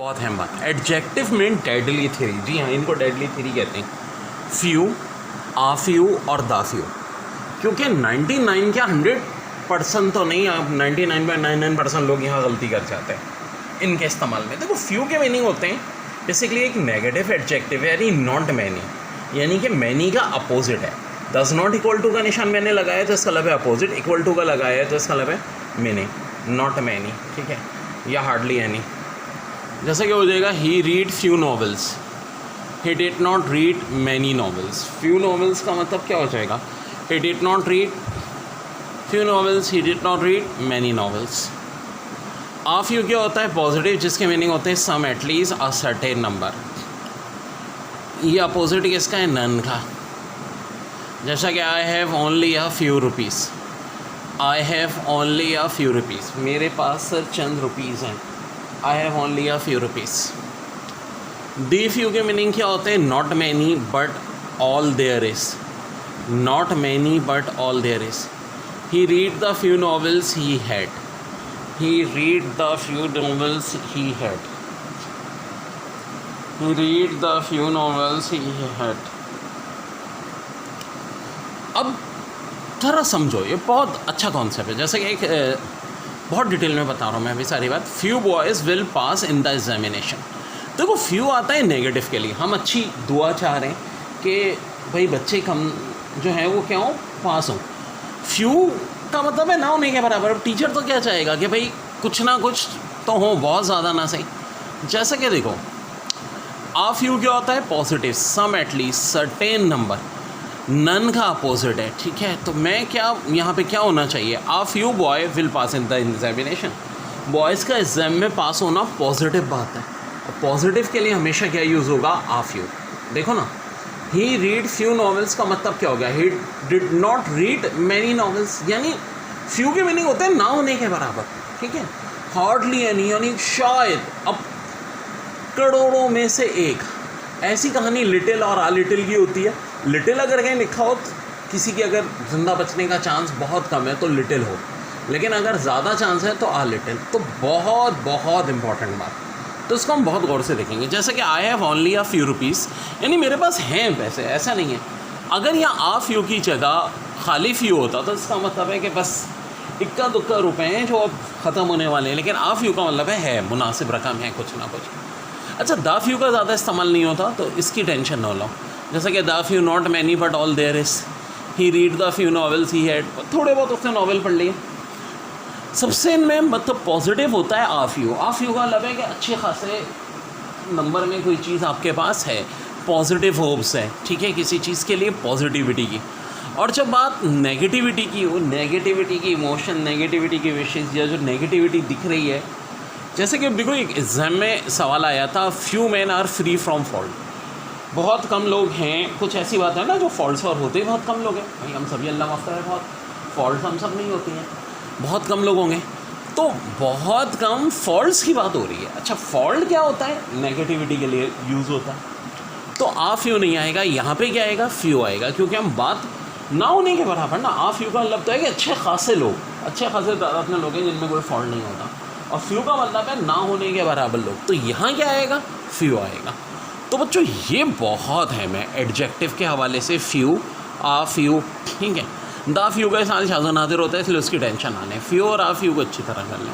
बहुत अहम बात, एडजेक्टिव में डेडली थ्योरी, जी हाँ इनको डेडली थ्योरी कहते हैं, फ्यू, आ फ्यू और द फ्यू। क्योंकि 99 क्या 100% तो नहीं, आप 99.99% लोग यहाँ गलती कर जाते हैं इनके इस्तेमाल में। देखो फ्यू के मीनिंग होते हैं बेसिकली एक नेगेटिव एडजेक्टिव है, यानी नॉट मैनी, यानी कि मैनी का अपोजिट है। डज नॉट इक्वल टू का निशान मैंने लगाया तो इसका मतलब है अपोजिट, इक्वल टू का लगाया है तो इसका मतलब है मीनिंग, नॉट मैनी, ठीक है, या हार्डली एनी। जैसे कि हो जाएगा he read few novels, he did not read many novels. Few novels का मतलब क्या हो जाएगा, he did not read few novels, he did not read many novels. A few क्या होता है, पॉजिटिव, जिसके मीनिंग होते हैं some, at least, a certain number. ये अपोजिट किसका है, नन का। जैसा कि I have only a few rupees, I have only a few rupees, मेरे पास सिर्फ चंद रुपीज़ हैं, I have only a few rupees. The few के मीनिंग क्या होते हैं, not many but all there is, not many but all there is. He read the few novels he had, he read the few novels he had, he read the few novels he had। अब थोड़ा समझो, ये बहुत अच्छा concept है। जैसे कि एक बहुत डिटेल में बता रहा हूँ मैं अभी सारी बात। Few boys will pass in the examination. देखो फ्यू आता है नेगेटिव के लिए, हम अच्छी दुआ चाह रहे हैं कि भाई बच्चे कम जो हैं वो क्या हो, पास हों। फ्यू का मतलब है ना होने के बराबर। अब टीचर तो क्या चाहेगा कि भाई कुछ ना कुछ तो हो, बहुत ज़्यादा ना सही। जैसे कि देखो आ फ्यू क्या होता है, पॉजिटिव, सम, एटलीस्ट, सर्टेन नंबर। नन का अपोजिट है, ठीक है। तो मैं क्या यहाँ पे क्या होना चाहिए, आ few boy will pass in the examination. Boys का एग्जाम में पास होना पॉजिटिव बात है। पॉजिटिव के लिए हमेशा क्या यूज़ होगा, आ फ्यू। देखो ना, ही रीड फ्यू नॉवेल्स का मतलब क्या हो गया, ही did not read many novels, यानी फ्यू के मीनिंग होते हैं ना होने के बराबर, ठीक है। हार्डली एनी यानी शायद, अब करोड़ों में से एक। ऐसी कहानी लिटिल और आ लिटिल की होती है। लिटिल अगर कहीं लिखा हो किसी की अगर जिंदा बचने का चांस बहुत कम है तो लिटिल हो, लेकिन अगर ज़्यादा चांस है तो आ लिटिल। तो बहुत बहुत इंपॉर्टेंट बात, तो इसको हम बहुत गौर से देखेंगे। जैसे कि I have only a few rupees, यानी मेरे पास हैं पैसे, ऐसा नहीं है। अगर यहाँ आ फ्यू की जगह खाली फ्यू होता तो इसका मतलब है कि बस इक्का दुक्का रुपए हैं जो अब ख़त्म होने वाले हैं, लेकिन आ फ्यू का मतलब है मुनासिब रकम है, कुछ ना कुछ। अच्छा, द फ्यू का ज़्यादा इस्तेमाल नहीं होता तो इसकी टेंशन ना लो। जैसे कि the few not many but all there is, he read the few novels he had, थोड़े बहुत उसने नॉवेल पढ़ लिए। सबसे इनमें मतलब पॉजिटिव होता है आ फ्यू। आ फ्यू का मतलब है कि अच्छे खासे नंबर में कोई चीज़ आपके पास है, पॉजिटिव होप्स है, ठीक है, किसी चीज़ के लिए पॉजिटिविटी की। और जब बात नेगेटिविटी की हो, नेगेटिविटी की इमोशन, नेगेटिविटी की विशेष, या जो नेगेटिविटी दिख रही है, जैसे कि देखो एक एग्ज़ाम में सवाल आया था, few man are free from fault. बहुत कम लोग हैं, कुछ ऐसी बात है ना जो फॉल्ट्स और होते ही बहुत कम लोग हैं। भाई हम सभी अल्लाह माफ़ करे, बहुत फॉल्ट हम सब नहीं होती हैं, बहुत कम लोग होंगे। तो बहुत कम फॉल्ट्स की बात हो रही है। अच्छा, फॉल्ट क्या होता है, नेगेटिविटी के लिए यूज़ होता है। तो आ फ्यू नहीं आएगा, यहाँ पे क्या आएगा, फ्यू आएगा, क्योंकि हम बात ना होने के बराबर ना। आ फ्यू का मतलब है कि अच्छे खासे लोग, अच्छे खासे तादाद में लोग हैं जिनमें कोई फॉल्ट नहीं होता, और फ्यू का मतलब है ना होने के बराबर लोग। तो यहाँ क्या आएगा, फ्यू आएगा। तो बच्चों ये बहुत है, मैं एडजेक्टिव के हवाले से फ्यू, आ फ्यू, ठीक है। द फ्यू का साल शाज़ नादिर होता है, इसलिए उसकी टेंशन आने। फ्यू और आ फ्यू को अच्छी तरह कर लें।